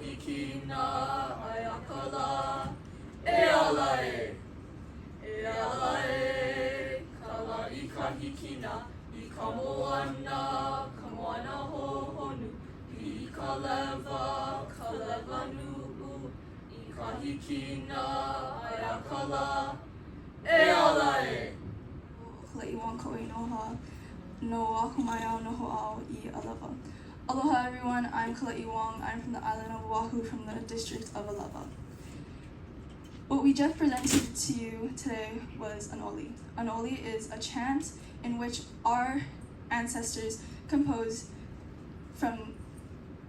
kahikina ai akala e ala e Kalaʻi kahikina I ka moana hohonu I ka lewa nu'u I kahikina ai akala e ala e Kalaʻi Wong koʻinoha no akumaya no ho'ao I Alewa. Aloha everyone, I'm Kalaʻi Wong. I'm from the island of Oahu from the district of Alewa. What we just presented to you today was an oli. An oli is a chant in which our ancestors composed from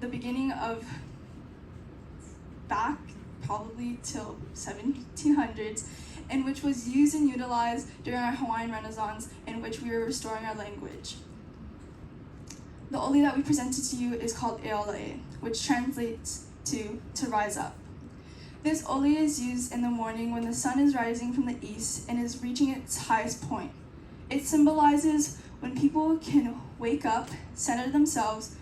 the beginning of back probably till 1700s, and which was used and utilized during our Hawaiian Renaissance, in which we were restoring our language. The oli that we presented to you is called Ealae, which translates to rise up. This oli is used in the morning when the sun is rising from the east and is reaching its highest point. It symbolizes when people can wake up, center themselves,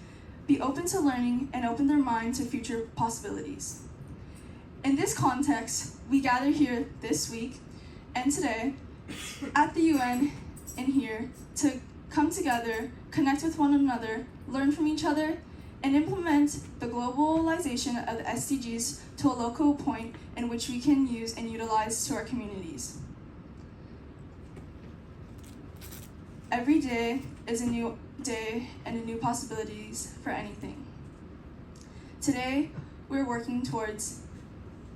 be open to learning, and open their mind to future possibilities. In this context, we gather here this week and today at the UN in here to come together, connect with one another, learn from each other, and implement the globalization of the SDGs to a local point in which we can use and utilize to our communities. Every day is a new day and a new possibilities for anything. Today, we're working towards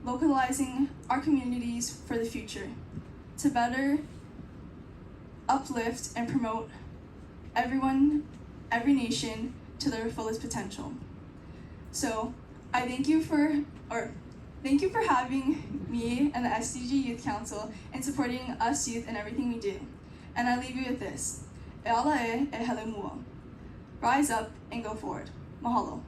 localizing our communities for the future to better uplift and promote everyone, every nation to their fullest potential. So I thank you for having me and the SDG Youth Council and supporting us youth in everything we do. And I leave you with this. E ala e hele mua. Rise up and go forward. Mahalo.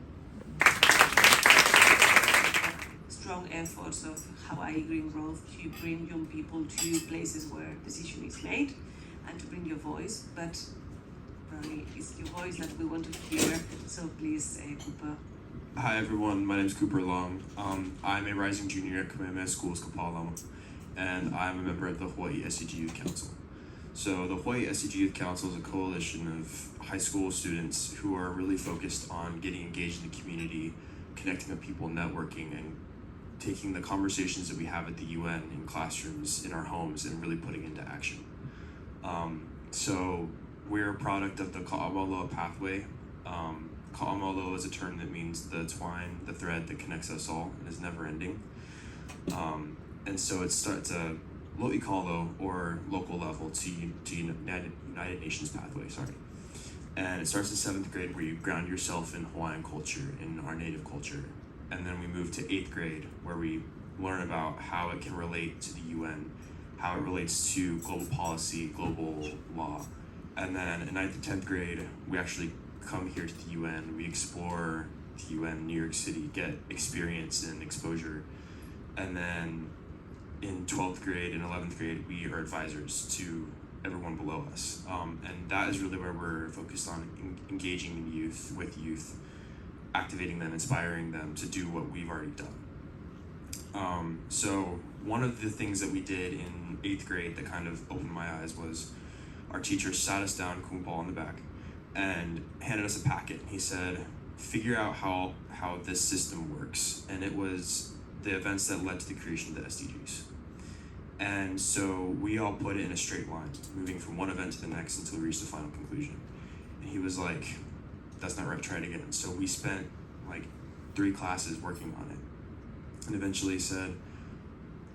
Strong efforts of Hawaii Green Growth to bring young people to places where decision is made and to bring your voice, but Brownie, it's your voice that we want to hear, so please, Cooper. Hi everyone, my name is Cooper Long. I'm a rising junior at Kamehameha Schools Kaʻāmauloa, and I'm a member of the Hawaii SDG Youth Council. So the Hawaii SDG Youth Council is a coalition of high school students who are really focused on getting engaged in the community, connecting with people, networking, and taking the conversations that we have at the UN in classrooms, in our homes, and really putting into action. So we're a product of the Kaʻāmauloa pathway. Kaʻāmauloa is a term that means the twine, the thread that connects us all and is never ending. And so it starts a lo'ikalo, or local level, to United Nations pathway, And it starts in 7th grade, where you ground yourself in Hawaiian culture, in our native culture. And then we move to 8th grade, where we learn about how it can relate to the UN, how it relates to global policy, global law. And then in 9th and 10th grade, we actually come here to the UN, we explore the UN, New York City, get experience and exposure. And then in 12th grade and 11th grade, we are advisors to everyone below us. And that is really where we're focused on engaging in youth, with youth, activating them, inspiring them to do what we've already done. So one of the things that we did in 8th grade that kind of opened my eyes was our teacher sat us down, kumbal in the back, and handed us a packet. He said, figure out how this system works. And it was the events that led to the creation of the SDGs. And so we all put it in a straight line, moving from one event to the next until we reached the final conclusion. And he was like, that's not right, try it again. So we spent like 3 classes working on it. And eventually he said,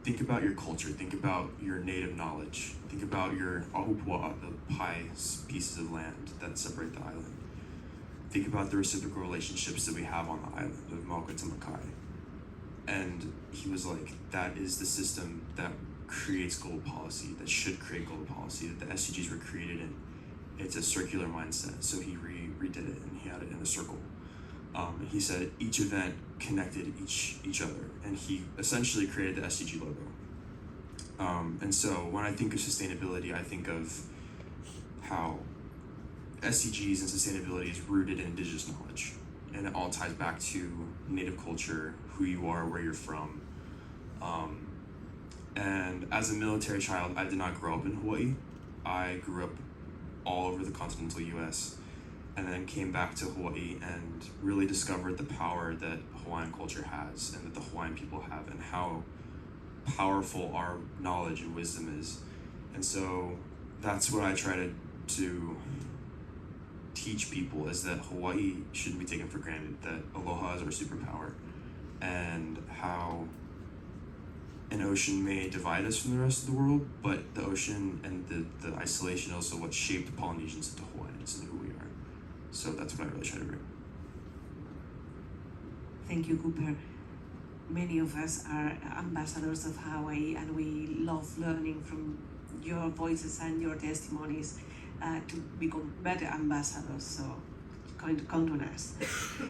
think about your culture, think about your native knowledge, think about your ahupua, the pie pieces of land that separate the island. Think about the reciprocal relationships that we have on the island of Mauka to Makai. And he was like, that is the system that creates global policy, that should create global policy, that the SDGs were created in. It's a circular mindset, so he redid it, and he had it in a circle. And he said each event connected each other, and he essentially created the SDG logo. And so when I think of sustainability, I think of how SDGs and sustainability is rooted in indigenous knowledge. and it all ties back to Native culture, who you are, where you're from. And as a military child, I did not grow up in Hawaii. I grew up all over the continental US, and then came back to Hawaii and really discovered the power that Hawaiian culture has and that the Hawaiian people have, and how powerful our knowledge and wisdom is. And so that's what I try to teach people, is that Hawaii shouldn't be taken for granted, that aloha is our superpower, and how an ocean may divide us from the rest of the world, but the ocean and the isolation is also what shaped Polynesians into Hawaiians and who we are. So that's what I really try to bring. Thank you, Cooper. Many of us are ambassadors of Hawaii, and we love learning from your voices and your testimonies to become better ambassadors. So, count on us.